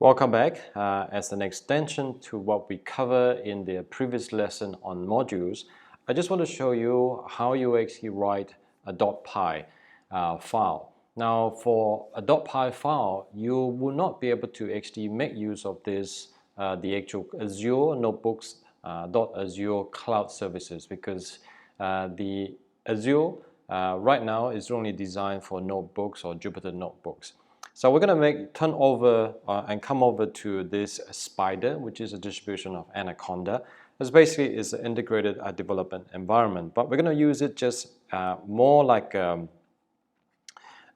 Welcome back. As an extension to what we covered in the previous lesson on modules, I just want to show you how you actually write a .py file. Now, for a .py file, you will not be able to actually make use of this, the actual Azure Notebooks .Azure Cloud Services, because the Azure right now is only designed for notebooks or Jupyter notebooks. So we're going to turn over and come over to this Spyder, which is a distribution of Anaconda. This basically is an integrated development environment, but we're going to use it just more like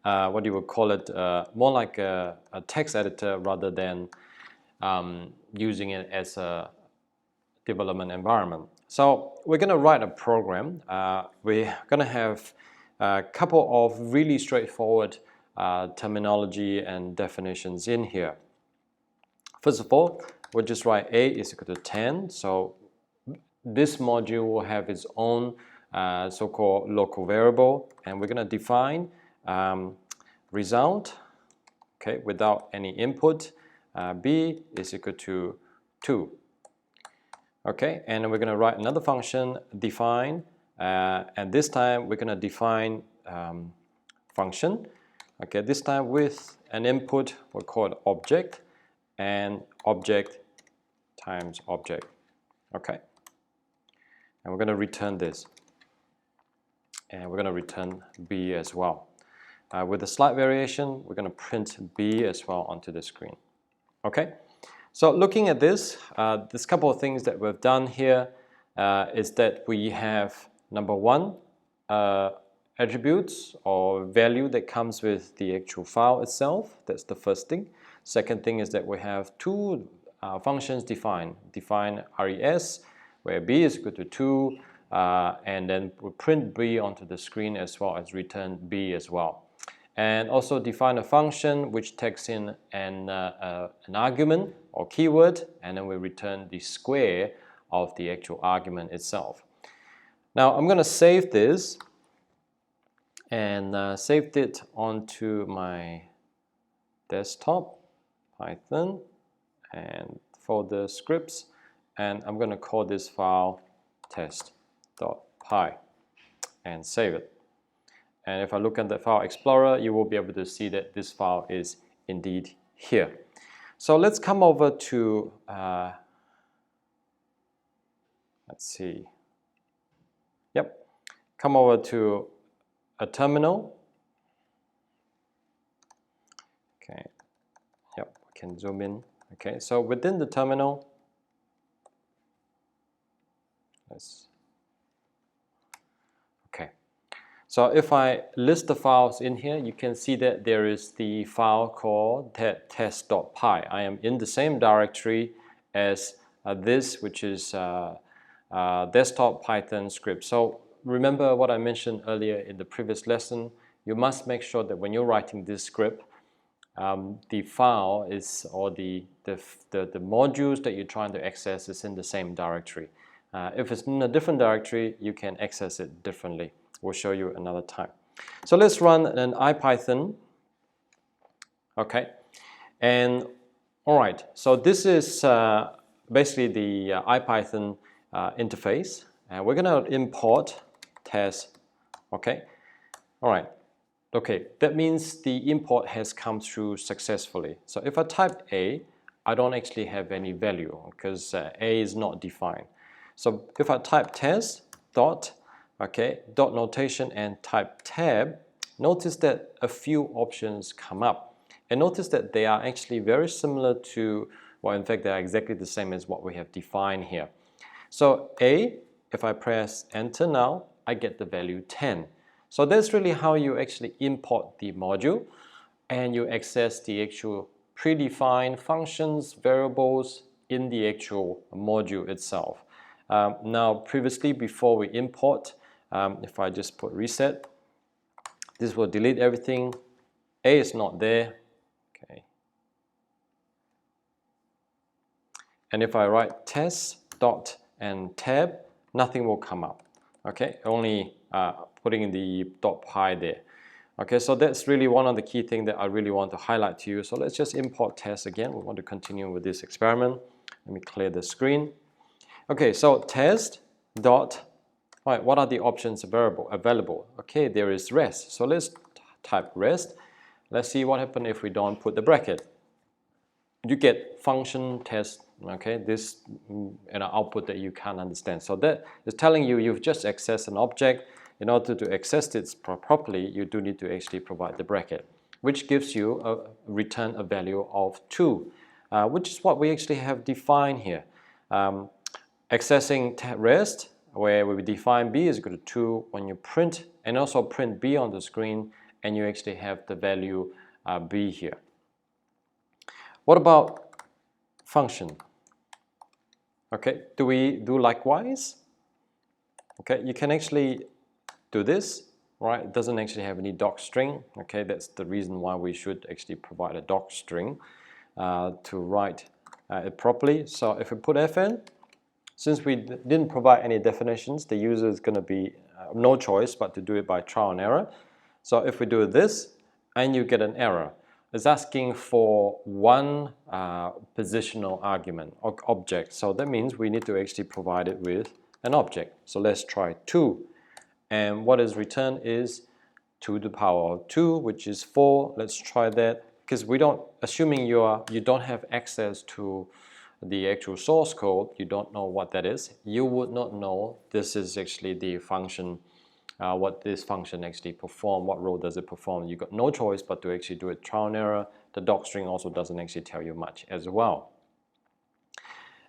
what you would call it, more like a text editor rather than using it as a development environment. So we're going to write a program. We're going to have a couple of really straightforward terminology and definitions in here. First of all, we'll just write a is equal to 10. So this module will have its own so-called local variable, and we're going to define result, okay, without any input. B is equal to 2. Okay, and we're going to write another function, define, and this time we're going to define function. Okay, this time with an input we'll call it object, and object times object. Okay, and we're going to return this, and we're going to return B as well. With a slight variation, we're going to print B as well onto the screen. Okay, so looking at this, there's a couple of things that we've done here is that we have number one, attributes or value that comes with the actual file itself. That's the first thing. Second thing is that we have two functions defined. Define res, where b is equal to 2, and then we print b onto the screen as well as return b as well. And also define a function which takes in an argument or keyword, and then we return the square of the actual argument itself. Now I'm going to save this and saved it onto my desktop, Python, and folder scripts, and I'm going to call this file test.py and save it. And if I look at the file explorer, you will be able to see that this file is indeed here. So let's come over to let's see. Yep, come over to a terminal. Okay, yep, we can zoom in. Okay, so within the terminal, okay, so if I list the files in here, you can see that there is the file called test.py. I am in the same directory as this, which is desktop Python script. So remember what I mentioned earlier in the previous lesson, you must make sure that when you're writing this script, the file is, or the modules that you're trying to access is in the same directory. If it's in a different directory, you can access it differently. We'll show you another time. So let's run an IPython. Okay, and all right, so this is basically the IPython interface, and we're going to import test. Okay, all right, okay, that means the import has come through successfully. So if I type A, I don't actually have any value because A is not defined. So if I type test dot, okay, dot notation and type tab, notice that a few options come up, and notice that they are actually very similar to, well, in fact they are exactly the same as what we have defined here. So A, if I press enter now, I get the value 10. So that's really how you actually import the module, and you access the actual predefined functions, variables in the actual module itself. Now previously, before we import, if I just put reset, this will delete everything. A is not there. Okay. And if I write test dot and tab, nothing will come up. Okay, only putting the .py there. Okay, so that's really one of the key things that I really want to highlight to you. So let's just import test again. We want to continue with this experiment. Let me clear the screen. Okay, so test dot, right, what are the options available? Okay, there is rest. So let's type rest. Let's see what happens if we don't put the bracket. You get function test, okay, this output that you can't understand. So that is telling you you've just accessed an object. In order to access it properly, you do need to actually provide the bracket, which gives you return a value of 2, which is what we actually have defined here. Accessing rest, where we define b is equal to 2 when you print, and also print b on the screen, and you actually have the value b here. What about function? Okay, do we do likewise? Okay, you can actually do this, right? It doesn't actually have any doc string. Okay, that's the reason why we should actually provide a doc string to write it properly. So if we put fn, since we didn't provide any definitions, the user is going to be no choice but to do it by trial and error. So if we do this and you get an error, it's asking for one positional argument or object. So that means we need to actually provide it with an object. So let's try 2. And what is returned is 2 to the power of 2, which is 4. Let's try that, because we don't, assuming you don't have access to the actual source code, you don't know what that is. You would not know this is actually the function, what this function actually perform, what role does it perform. You got no choice but to actually do it trial and error. The docstring also doesn't actually tell you much as well.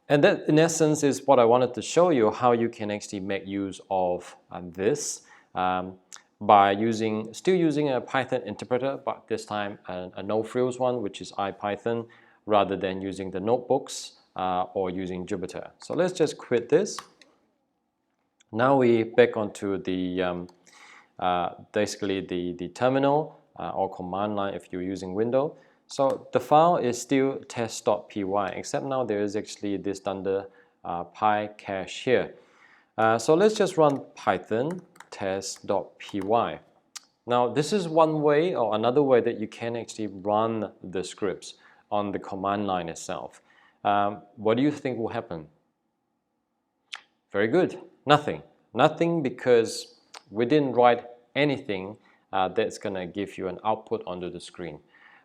And that, in essence, is what I wanted to show you, how you can actually make use of this by still using a Python interpreter, but this time a no-frills one, which is IPython, rather than using the notebooks or using Jupyter. So let's just quit this. Now we back onto the basically the terminal or command line if you're using Windows. So the file is still test.py, except now there is actually this Dunder PyCache here. So let's just run Python test.py. Now this is one way, or another way, that you can actually run the scripts on the command line itself. What do you think will happen? Very good. Nothing. Nothing, because we didn't write anything that's going to give you an output onto the screen.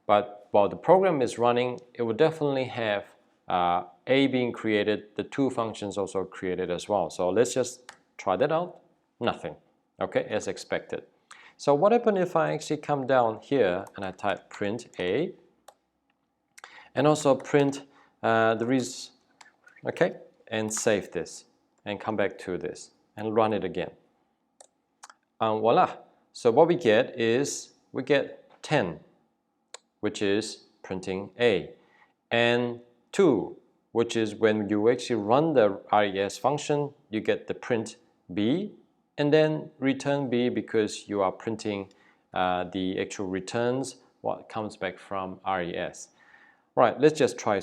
But while the program is running, it will definitely have A being created, the 2 functions also created as well. So let's just try that out. Nothing. Okay, as expected. So what happens if I actually come down here and I type print A and also print okay, and save this and come back to this and run it again. Voila. So what we get is we get 10, which is printing A, and 2, which is when you actually run the res function, you get the print B, and then return B because you are printing the actual returns, what comes back from res. Right, let's just try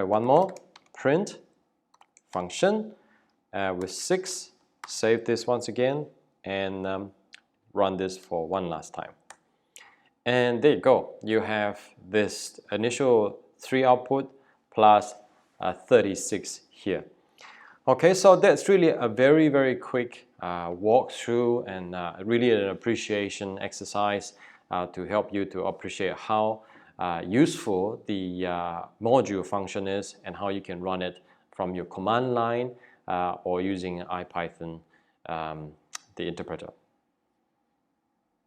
one more. Print function with 6, save this once again, and run this for one last time. And there you go. You have this initial 3 output plus 36 here. Okay, so that's really a very, very quick walkthrough and really an appreciation exercise to help you to appreciate how useful the module function is and how you can run it from your command line or using IPython, the interpreter.